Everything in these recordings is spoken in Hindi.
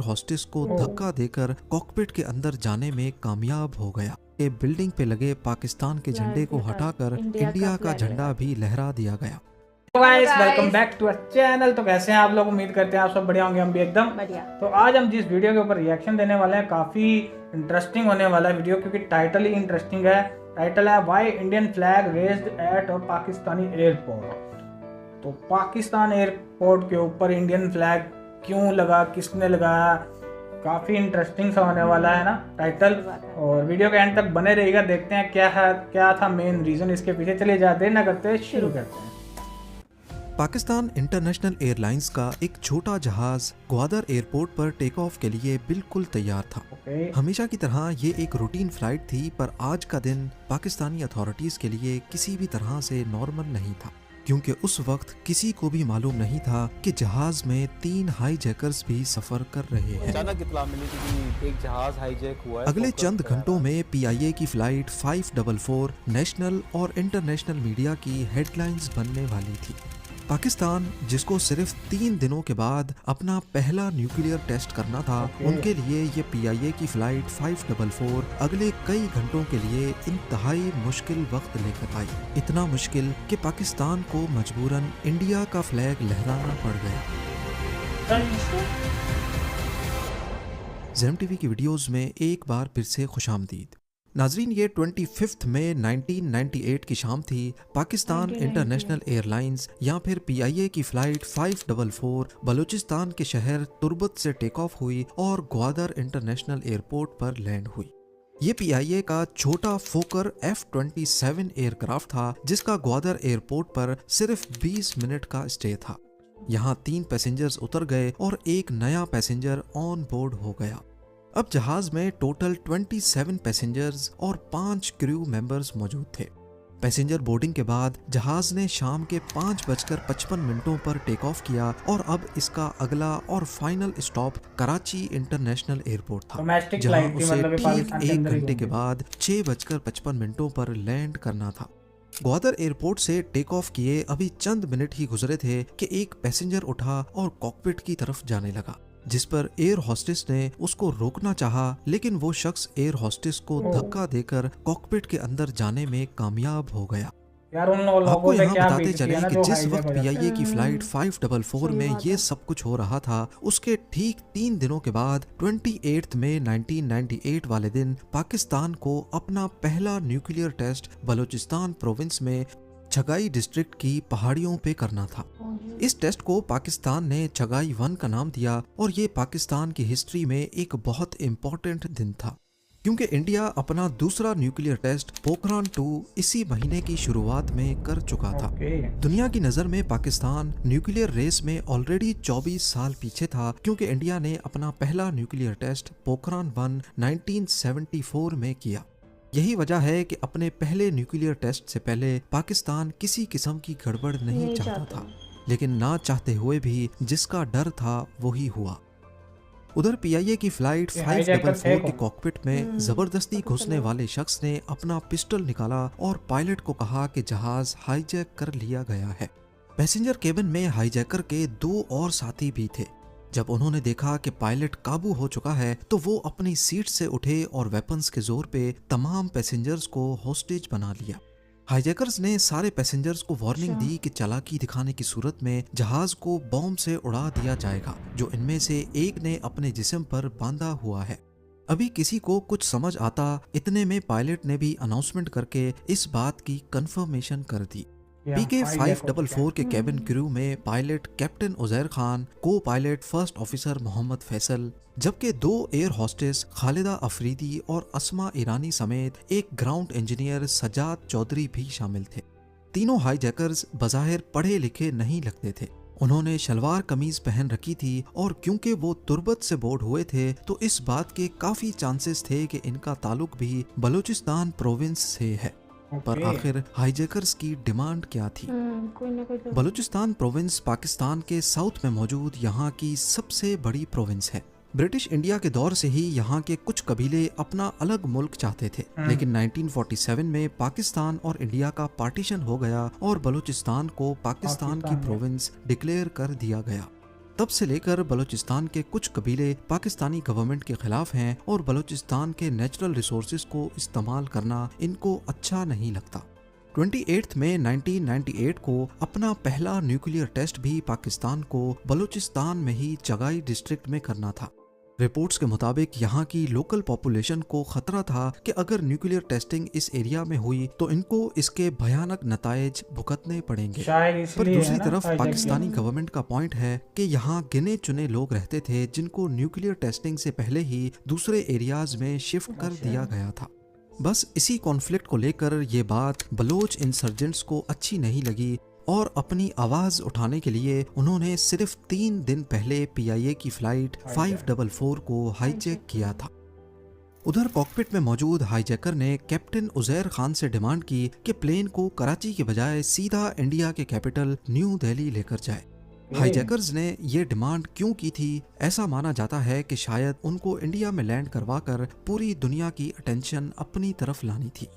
होस्टेस को धक्का देकर कॉकपिट के अंदर जाने में कामयाब हो गया। ये बिल्डिंग पे लगे पाकिस्तान के झंडे को हटाकर इंडिया का झंडा भी लहरा दिया गया। Guys welcome back to our channel. तो कैसे हैं आप लोग? उम्मीद करते हैं आप सब बढ़िया होंगे, हम भी एकदम बढ़िया। तो आज हम जिस वीडियो के ऊपर रिएक्शन देने वाले हैं काफ़ी इंटरेस्टिंग होने वाला है वीडियो, क्योंकि टाइटल ही इंटरेस्टिंग है। टाइटल है why Indian flag raised at a Pakistani airport. तो पाकिस्तान एयरपोर्ट के ऊपर इंडियन फ्लैग क्यों लगा, किसने लगाया, काफ़ी इंटरेस्टिंग सा होने वाला है ना टाइटल। और वीडियो के एंड तक बने रहिएगा, देखते हैं क्या था मेन रीज़न इसके पीछे। चलिए ज़्यादा देर ना करते हुए शुरू करते हैं। पाकिस्तान इंटरनेशनल एयरलाइंस का एक छोटा जहाज ग्वादर एयरपोर्ट पर टेक ऑफ के लिए बिल्कुल तैयार था। हमेशा की तरह ये एक रूटीन फ्लाइट थी, पर आज का दिन पाकिस्तानी अथॉरिटीज के लिए किसी भी तरह से नॉर्मल नहीं था, क्योंकि उस वक्त किसी को भी मालूम नहीं था कि जहाज में 3 हाईजैकर्स भी सफर कर रहे हैं। अचानक इत्तला मिली कि एक जहाज हाईजैक हुआ है। अगले चंद घंटों में PIA की फ्लाइट 544 नेशनल और इंटरनेशनल मीडिया की हेडलाइंस बनने वाली थी। पाकिस्तान, जिसको सिर्फ 3 दिनों के बाद अपना पहला न्यूक्लियर टेस्ट करना था, उनके लिए ये PIA की फ्लाइट 544 अगले कई घंटों के लिए इंतहाई मुश्किल वक्त लेकर आई। इतना मुश्किल कि पाकिस्तान को मजबूरन इंडिया का फ्लैग लहराना पड़ गया। ज़ेम TV की वीडियोस में एक बार फिर से खुशामदीद। नाजरीन, ये 25 मई 1998 की शाम थी। पाकिस्तान इंटरनेशनल एयरलाइंस या फिर PIA की फ्लाइट 544 बलूचिस्तान के शहर तुर्बत से टेक ऑफ हुई और ग्वादर इंटरनेशनल एयरपोर्ट पर लैंड हुई। ये PIA का छोटा फोकर F-27 एयरक्राफ्ट था, जिसका ग्वादर एयरपोर्ट पर सिर्फ 20 मिनट का स्टे था। यहाँ 3 पैसेंजर्स उतर गए और एक नया पैसेंजर ऑन बोर्ड हो गया। अब जहाज में टोटल 27 पैसेंजर्स और 5 क्रू मेंबर्स मौजूद थे। पैसेंजर बोर्डिंग के बाद जहाज ने शाम के 5:55 पर टेक ऑफ किया और अब इसका अगला और final stop Karachi international airport था, जहां उसे ठीक 1 घंटे के बाद 6:55 पर लैंड करना था। ग्वादर एयरपोर्ट से टेक ऑफ किए अभी चंद मिनट ही गुजरे थे कि एक पैसेंजर उठा और कॉकपिट की तरफ जाने लगा, जिस पर एयर होस्टेस ने उसको रोकना चाहा, लेकिन वो शख्स एयर होस्टेस को धक्का देकर कॉकपिट के अंदर जाने में कामयाब हो गया। आपको यहाँ बताते चले कि जिस वक्त PIA की फ्लाइट 544 में ये सब कुछ हो रहा था, उसके ठीक 3 दिनों के बाद 28 मई 1998 वाले दिन पाकिस्तान को अपना पहला न्यूक्लियर टेस्ट बलूचिस्तान प्रोविंस में छगाई डिस्ट्रिक्ट की पहाड़ियों पे करना था। इस टेस्ट को पाकिस्तान ने छगाई 1 का नाम दिया और ये पाकिस्तान की हिस्ट्री में एक बहुत इम्पोर्टेंट दिन था, क्योंकि इंडिया अपना दूसरा न्यूक्लियर टेस्ट पोखरान 2 इसी महीने की शुरुआत में कर चुका था। दुनिया की नजर में पाकिस्तान न्यूक्लियर रेस में ऑलरेडी 24 साल पीछे था, क्योंकि इंडिया ने अपना पहला न्यूक्लियर टेस्ट पोखरान 1 1974 में किया। यही वजह है कि अपने पहले न्यूक्लियर टेस्ट से पहले पाकिस्तान किसी किस्म की गड़बड़ नहीं चाहता था, लेकिन ना चाहते हुए भी जिसका डर था वही हुआ। उधर PIA की फ्लाइट 544 के कॉकपिट में जबरदस्ती घुसने वाले शख्स ने अपना पिस्टल निकाला और पायलट को कहा कि जहाज हाईजैक कर लिया गया है। पैसेंजर केबिन में हाईजैकर के 2 और साथी भी थे। जब उन्होंने देखा कि पायलट काबू हो चुका है, तो वो अपनी सीट से उठे और वेपन्स के जोर पे तमाम पैसेंजर्स को होस्टेज बना लिया। हाईजैकर्स ने सारे पैसेंजर्स को वार्निंग दी कि चालाकी दिखाने की सूरत में जहाज को बॉम्ब से उड़ा दिया जाएगा, जो इनमें से एक ने अपने जिस्म पर बांधा हुआ है। अभी किसी को कुछ समझ आता, इतने में पायलट ने भी अनाउंसमेंट करके इस बात की कंफर्मेशन कर दी। PK 544 के केबिन क्रू में पायलट कैप्टन उजैर खान, को pilot first officer Mohammad Faisal, जबकि 2 एयर होस्टेस खालिदा अफरीदी और अस्मा ईरानी समेत एक ग्राउंड इंजीनियर सजाद चौधरी भी शामिल थे। तीनों हाईजैकर्स बज़ाहिर पढ़े लिखे नहीं लगते थे। उन्होंने शलवार कमीज पहन रखी थी और क्योंकि वो तुर्बत से बोर्ड हुए थे, तो इस बात के काफी चांसेस थे कि इनका ताल्लुक भी बलूचिस्तान प्रोविंस से है। पर आखिर हाईजैकर्स की डिमांड क्या थी? बलूचिस्तान प्रोविंस पाकिस्तान के साउथ में मौजूद यहाँ की सबसे बड़ी प्रोविंस है। ब्रिटिश इंडिया के दौर से ही यहाँ के कुछ कबीले अपना अलग मुल्क चाहते थे, लेकिन 1947 में पाकिस्तान और इंडिया का पार्टीशन हो गया और बलूचिस्तान को पाकिस्तान की प्रोविंस डिक्लेयर कर दिया गया। तब से लेकर बलूचिस्तान के कुछ कबीले पाकिस्तानी गवर्नमेंट के खिलाफ हैं और बलूचिस्तान के नेचुरल रिसोर्सेज को इस्तेमाल करना इनको अच्छा नहीं लगता। 28 मई 1998 को अपना पहला न्यूक्लियर टेस्ट भी पाकिस्तान को बलूचिस्तान में ही चगाई डिस्ट्रिक्ट में करना था। रिपोर्ट्स के मुताबिक यहाँ की लोकल पॉपुलेशन को खतरा था कि अगर न्यूक्लियर टेस्टिंग इस एरिया में हुई तो इनको इसके भयानक नतायज भुगतने पड़ेंगे। पर दूसरी तरफ पाकिस्तानी गवर्नमेंट का पॉइंट है कि यहाँ गिने चुने लोग रहते थे जिनको न्यूक्लियर टेस्टिंग से पहले ही दूसरे एरियाज में शिफ्ट कर दिया गया था। बस इसी कॉन्फ्लिक्ट को लेकर ये बात बलोच इंसर्जेंट्स को अच्छी नहीं लगी और अपनी आवाज उठाने के लिए उन्होंने सिर्फ 3 दिन पहले PIA की फ्लाइट 544 को हाईजैक किया था। उधर कॉकपिट में मौजूद हाईजैकर ने कैप्टन उजैर खान से डिमांड की कि प्लेन को कराची के बजाय सीधा इंडिया के कैपिटल न्यू दिल्ली लेकर जाए। हाईजैकर्स ने ये डिमांड क्यों की थी? ऐसा माना जाता है कि शायद उनको इंडिया में लैंड करवाकर पूरी दुनिया की अटेंशन अपनी तरफ लानी थी।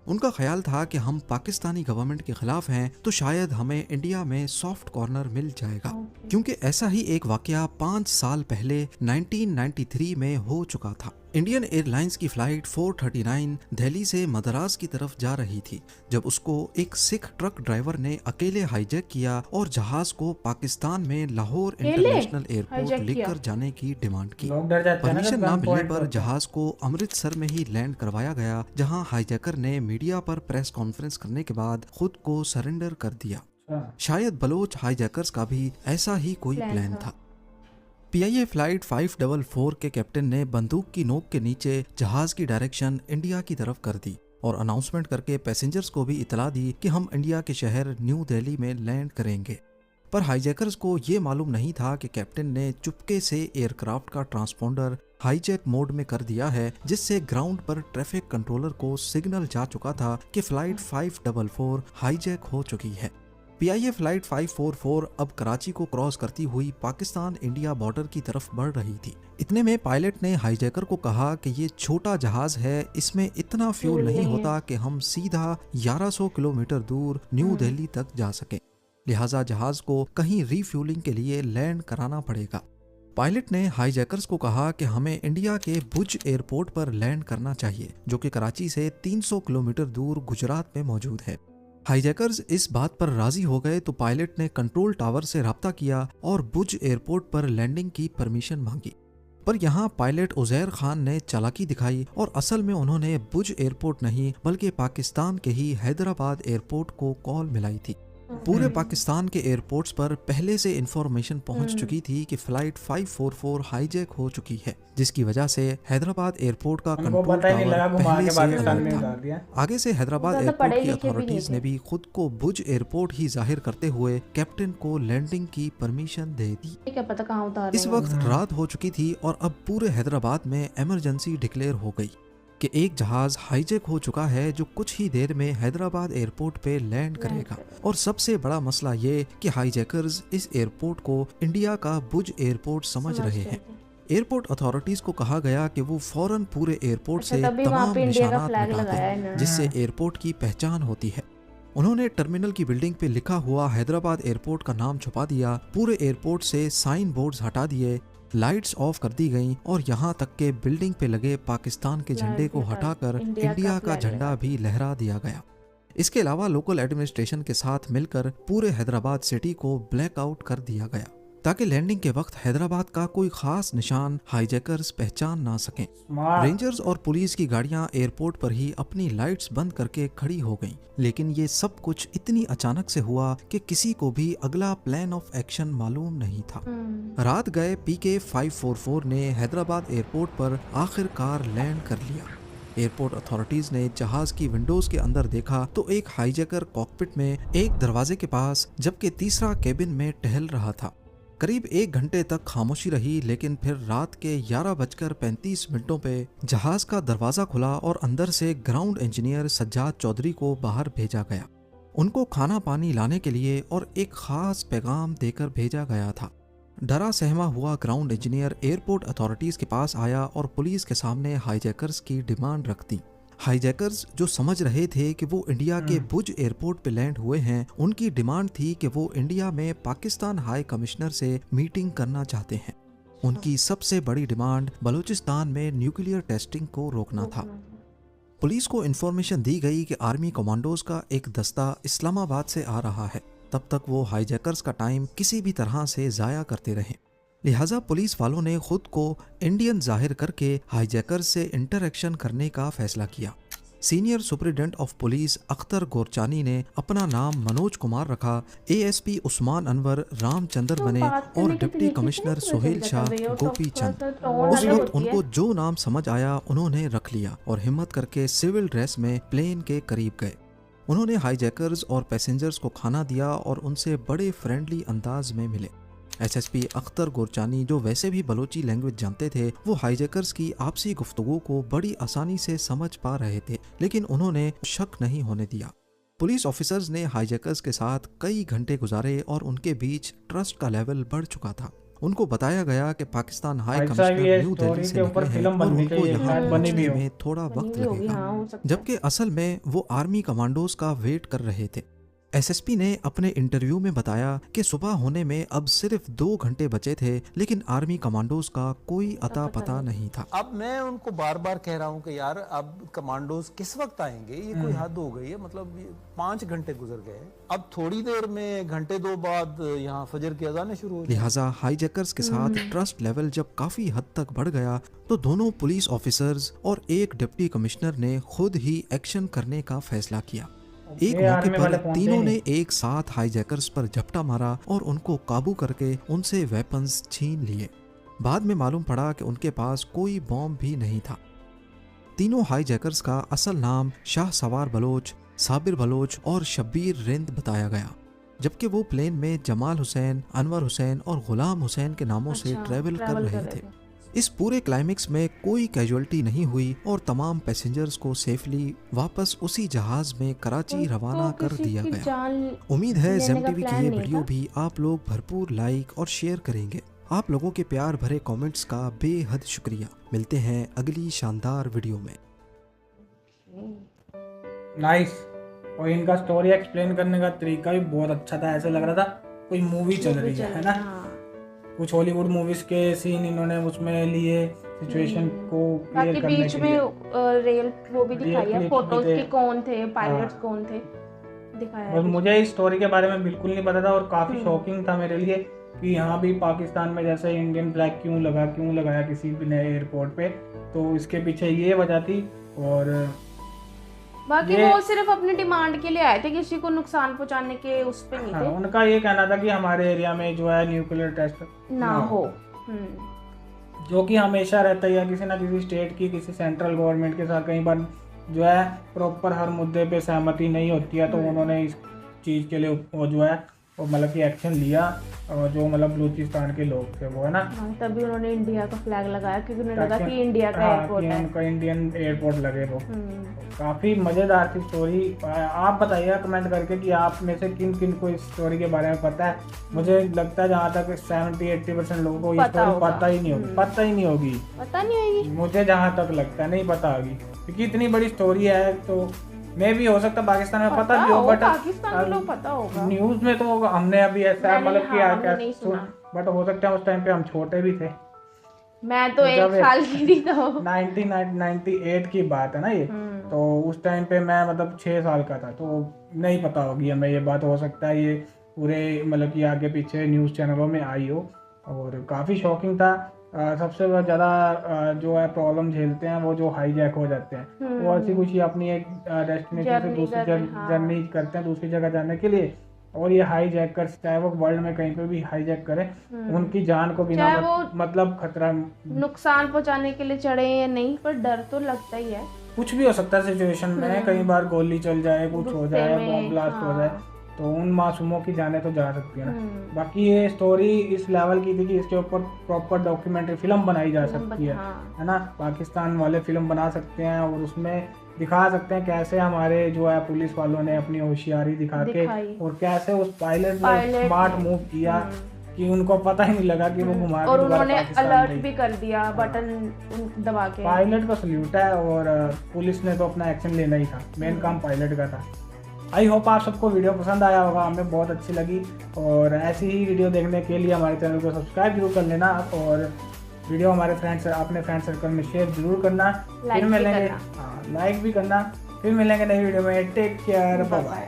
उनका ख्याल था कि हम पाकिस्तानी गवर्नमेंट के खिलाफ हैं तो शायद हमें इंडिया में सॉफ्ट कॉर्नर मिल जाएगा, क्योंकि ऐसा ही एक वाकया 5 साल पहले 1993 में हो चुका था। इंडियन एयरलाइंस की फ्लाइट 439 दिल्ली से मद्रास की तरफ जा रही थी जब उसको एक सिख ट्रक ड्राइवर ने अकेले हाईजैक किया और जहाज को पाकिस्तान में लाहौर इंटरनेशनल एयरपोर्ट लेकर जाने की डिमांड की। परमिशन ना मिलने पर जहाज को अमृतसर में ही लैंड करवाया गया, जहां हाईजैकर ने मीडिया पर प्रेस कॉन्फ्रेंस करने के बाद खुद को सरेंडर कर दिया। शायद बलोच हाईजैकर्स का भी ऐसा ही कोई प्लान था। PIA फ्लाइट 544 के कैप्टन ने बंदूक की नोक के नीचे जहाज की डायरेक्शन इंडिया की तरफ कर दी और अनाउंसमेंट करके पैसेंजर्स को भी इतला दी कि हम इंडिया के शहर न्यू दिल्ली में लैंड करेंगे। पर हाईजैकर्स को ये मालूम नहीं था कि कैप्टन ने चुपके से एयरक्राफ्ट का ट्रांसपोंडर हाईजैक मोड में कर दिया है, जिससे ग्राउंड पर ट्रैफिक कंट्रोलर को सिग्नल जा चुका था कि फ्लाइट 544 हाईजैक हो चुकी है। PIA फ्लाइट 544 अब कराची को क्रॉस करती हुई पाकिस्तान इंडिया बॉर्डर की तरफ बढ़ रही थी। इतने में पायलट ने हाईजैकर को कहा कि ये छोटा जहाज है, इसमें इतना फ्यूल नहीं होता कि हम सीधा 1100 किलोमीटर दूर न्यू दिल्ली तक जा सकें, लिहाजा जहाज को कहीं रीफ्यूलिंग के लिए लैंड कराना पड़ेगा। पायलट ने हाईजैकर्स को कहा कि हमें इंडिया के भुज एयरपोर्ट पर लैंड करना चाहिए, जो कि कराची से 300 किलोमीटर दूर गुजरात में मौजूद है। हाईजैकर्स इस बात पर राजी हो गए तो पायलट ने कंट्रोल टावर से राब्ता किया और भुज एयरपोर्ट पर लैंडिंग की परमिशन मांगी। पर यहाँ पायलट उजैर खान ने चालाकी दिखाई और असल में उन्होंने भुज एयरपोर्ट नहीं बल्कि पाकिस्तान के ही हैदराबाद एयरपोर्ट को कॉल मिलाई थी। पूरे पाकिस्तान के एयरपोर्ट्स पर पहले से इंफॉर्मेशन पहुंच चुकी थी कि फ्लाइट 544 हाईजैक हो चुकी है, जिसकी वजह से हैदराबाद एयरपोर्ट का कंट्रोल टावर पहले से अलर्ट था। आगे से हैदराबाद एयरपोर्ट की अथॉरिटीज ने भी खुद को भुज एयरपोर्ट ही जाहिर करते हुए कैप्टन को लैंडिंग की परमिशन दे दी। इस वक्त रात हो चुकी थी और अब पूरे हैदराबाद में इमरजेंसी डिक्लेयर हो गई कि एक जहाज हाईजैक हो चुका है जो कुछ ही देर में हैदराबाद एयरपोर्ट पे लैंड करेगा। और सबसे बड़ा मसला ये कि हाईजैकर्स इस एयरपोर्ट को इंडिया का भुज एयरपोर्ट समझ रहे हैं। एयरपोर्ट अथॉरिटीज को कहा गया कि वो फौरन पूरे एयरपोर्ट से तमाम निशानात लगा दें जिससे एयरपोर्ट की पहचान होती है। उन्होंने टर्मिनल की बिल्डिंग पे लिखा हुआ हैदराबाद एयरपोर्ट का नाम छुपा दिया, पूरे एयरपोर्ट से साइन बोर्ड्स हटा दिए, लाइट्स ऑफ कर दी गईं और यहाँ तक के बिल्डिंग पे लगे पाकिस्तान के झंडे को हटाकर इंडिया का झंडा भी लहरा दिया गया। इसके अलावा लोकल एडमिनिस्ट्रेशन के साथ मिलकर पूरे हैदराबाद सिटी को ब्लैकआउट कर दिया गया ताकि लैंडिंग के वक्त हैदराबाद का कोई खास निशान हाईजैकर्स पहचान ना सकें। रेंजर्स और पुलिस की गाड़ियां एयरपोर्ट पर ही अपनी लाइट्स बंद करके खड़ी हो गईं, लेकिन ये सब कुछ इतनी अचानक से हुआ कि किसी को भी अगला प्लान ऑफ एक्शन मालूम नहीं था। रात गए PK 544 ने हैदराबाद एयरपोर्ट पर आखिरकार लैंड कर लिया। एयरपोर्ट अथॉरिटीज ने जहाज की विंडोज के अंदर देखा तो एक हाईजैकर कॉकपिट में एक दरवाजे के पास जबकि तीसरा केबिन में टहल रहा था। करीब 1 घंटे तक खामोशी रही, लेकिन फिर रात के 11:35 पे जहाज का दरवाजा खुला और अंदर से ग्राउंड इंजीनियर सज्जाद चौधरी को बाहर भेजा गया। उनको खाना पानी लाने के लिए और एक खास पैगाम देकर भेजा गया था। डरा सहमा हुआ ग्राउंड इंजीनियर एयरपोर्ट अथॉरिटीज के पास आया और पुलिस के सामने हाईजैकर्स की डिमांड रख दी। हाईजैकर्स जो समझ रहे थे कि वो इंडिया के भुज एयरपोर्ट पे लैंड हुए हैं, उनकी डिमांड थी कि वो इंडिया में पाकिस्तान हाई कमिश्नर से मीटिंग करना चाहते हैं। उनकी सबसे बड़ी डिमांड बलूचिस्तान में न्यूक्लियर टेस्टिंग को रोकना था। पुलिस को इन्फॉर्मेशन दी गई कि आर्मी कमांडोज का एक दस्ता इस्लामाबाद से आ रहा है। तब तक वो हाईजैकर्स का टाइम किसी भी तरह से जाया करते रहे। लिहाजा पुलिस वालों ने खुद को इंडियन जाहिर करके हाईजैकर्स से इंटरेक्शन करने का फैसला किया। Senior superintendent of police Akhtar Gorchani ने अपना नाम मनोज कुमार रखा। एएसपी उस्मान अनवर रामचंद्र बने और डिप्टी कमिश्नर सुहेल शाह गोपी चंद। उस वक्त उनको जो नाम समझ आया उन्होंने रख लिया और हिम्मत करके सिविल ड्रेस में प्लेन के करीब गए। उन्होंने हाईजैकर्स और पैसेंजर्स को खाना दिया और उनसे बड़े फ्रेंडली अंदाज में मिले। एसएसपी अख्तर गोरचानी जो वैसे भी बलोची लैंग्वेज जानते थे, वो हाईजैकर्स की आपसी गुफ्तगू को बड़ी आसानी से समझ पा रहे थे, लेकिन उन्होंने शक नहीं होने दिया। पुलिस ऑफिसर्स ने हाईजैकर्स के साथ कई घंटे गुजारे और उनके बीच ट्रस्ट का लेवल बढ़ चुका था। उनको बताया गया कि Pakistan high commissioner new Delhi से निकले हैं और उनको यहाँ पहुंचने में थोड़ा वक्त लगेगा, जबकि असल में वो आर्मी कमांडोज का वेट कर रहे थे। एसएसपी ने अपने इंटरव्यू में बताया कि सुबह होने में अब सिर्फ 2 घंटे बचे थे, लेकिन आर्मी कमांडोज का कोई अता पता नहीं था। अब मैं उनको बार बार कह रहा हूँ कि यार अब कमांडोज किस वक्त आएंगे, ये कोई हद हो गई है। मतलब 5 घंटे गुजर गए, अब थोड़ी देर में घंटे 2 बाद यहाँ फजर की अज़ानें शुरू हो। लिहाजा हाईजैकर्स के साथ ट्रस्ट लेवल जब काफी हद तक बढ़ गया तो दोनों पुलिस ऑफिसर्स और एक डिप्टी कमिश्नर ने खुद ही एक्शन करने का फैसला किया। एक मौके पर तीनों ने एक साथ हाईजैकर्स पर झपटा मारा और उनको काबू करके उनसे वेपन्स छीन लिए। बाद में मालूम पड़ा कि उनके पास कोई बॉम्ब भी नहीं था। तीनों हाईजैकर्स का असल नाम शाह सवार बलोच, साबिर बलोच और शब्बीर रिंद बताया गया, जबकि वो प्लेन में जमाल हुसैन, अनवर हुसैन और गुलाम हुसैन के नामों से ट्रेवल कर रहे थे। इस पूरे क्लाइमेक्स में कोई कैजुअल्टी नहीं हुई और तमाम पैसेंजर्स को सेफली वापस उसी जहाज में कराची रवाना कर दिया गया। उम्मीद है ज़ेम टीवी की ये वीडियो भी आप लोग भरपूर लाइक और शेयर करेंगे। आप लोगों के प्यार भरे कमेंट्स का बेहद शुक्रिया। मिलते हैं अगली शानदार वीडियो में। नाइस। और इनका स्टोरी एक्सप्लेन करने का तरीका भी बहुत अच्छा था। ऐसा लग रहा था कोई मूवी चल रही है ना। कुछ हॉलीवुड मूवीज के सीन इन्होंने उसमें लिए, सिचुएशन को क्लियर करने बीच में रियल वो भी दिखाई है, फोटोज के कौन थे, पायलट्स कौन थे दिखाया है। और मुझे इस स्टोरी के बारे में बिल्कुल नहीं पता था और काफी शॉकिंग था मेरे लिए कि यहाँ भी पाकिस्तान में जैसे इंडियन फ्लैग क्यों लगाया किसी भी नए एयरपोर्ट पे। तो इसके पीछे ये वजह थी। और बाकी वो सिर्फ अपनी डिमांड के लिए आए थे, किसी को नुकसान पहुंचाने के उस पे नहीं थे। उनका ये कहना था कि हमारे एरिया में जो है न्यूक्लियर टेस्ट ना हो, जो कि हमेशा रहता है किसी ना किसी स्टेट की, किसी सेंट्रल गवर्नमेंट के साथ कई बार जो है प्रॉपर हर मुद्दे पे सहमति नहीं होती है। तो उन्होंने इस चीज़ के लिए वो जो है वो मतलब कि एक्शन लिया। और जो मतलब बलूचिस्तान के लोग थे वो है ना, तभी उन्होंने इंडिया का फ्लैग लगाया क्योंकि उन्हें लगा कि इंडिया का एयरपोर्ट है, उनका इंडियन एयरपोर्ट लगे। वो काफ़ी मज़ेदार थी स्टोरी। आप बताइए कमेंट करके कि आप में से किन किन को इस स्टोरी के बारे में पता है। मुझे लगता है जहाँ तक 70-80% लोगों को ये स्टोरी पता ही नहीं होगी। पता नहीं होगी मुझे जहाँ तक लगता है नहीं पता होगी, क्योंकि इतनी बड़ी स्टोरी है। तो मैं भी हो सकता पाकिस्तान में पता भी हो, बट पाकिस्तान लोग पता होगा, न्यूज में तो हमने अभी ऐसा मतलब किया बट हो सकता है उस टाइम पे हम छोटे भी थे। मैं तो 1 साल की थी। तो 1998 की बात है ना ये। तो उस टाइम पे मैं मतलब 6 साल का था, तो नहीं पता होगी हमें ये बात। हो सकता है ये पूरे मतलब कि आगे पीछे न्यूज़ चैनलों में आई हो। और काफ़ी शॉकिंग था। सबसे ज़्यादा जो है प्रॉब्लम झेलते हैं वो जो हाईजैक हो जाते हैं। वो ऐसी कुछ अपनी एक डेस्टिनेशन से दूसरी जर्नी करते हैं दूसरी जगह जाने के लिए। और ये हाईजैकर्स चाहे वो वर्ल्ड में कहीं पे भी हाईजैक करें, उनकी जान को बिना मतलब खतरा, नुकसान पहुंचाने के लिए चढ़े या नहीं, पर डर तो लगता ही है। कुछ भी हो सकता है सिचुएशन में। कई बार गोली चल जाए, कुछ हो जाए, बॉम्ब ब्लास्ट हो जाए, तो उन मासूमों की जानें तो जा सकती है ना। बाकी ये स्टोरी इस लेवल की थी कि इसके ऊपर प्रॉपर डॉक्यूमेंट्री फिल्म बनाई जा सकती है ना। पाकिस्तान वाले फिल्म बना सकते हैं और उसमें दिखा सकते हैं कैसे हमारे जो है पुलिस वालों ने अपनी होशियारी दिखा के और कैसे उस पायलट ने स्मार्ट मूव किया कि उनको पता ही नहीं लगा कि वो घुमा के और दोबारा उन्होंने पाकिस्तान अलर्ट गई। भी कर दिया बटन दबा के। पायलट को सल्यूट है, और पुलिस ने तो अपना एक्शन लेना ही था, मेन काम पायलट का था। आई होप आप सबको वीडियो पसंद आया होगा, हमें बहुत अच्छी लगी। और ऐसी ही वीडियो देखने के लिए हमारे चैनल को सब्सक्राइब जरूर कर लेना, और वीडियो हमारे अपने फ्रेंड सर्कल में शेयर जरूर करना। फिर लाइक भी मिलेंगे, करना। लाइक भी करना। फिर मिलेंगे नई वीडियो में। Take care, bye bye.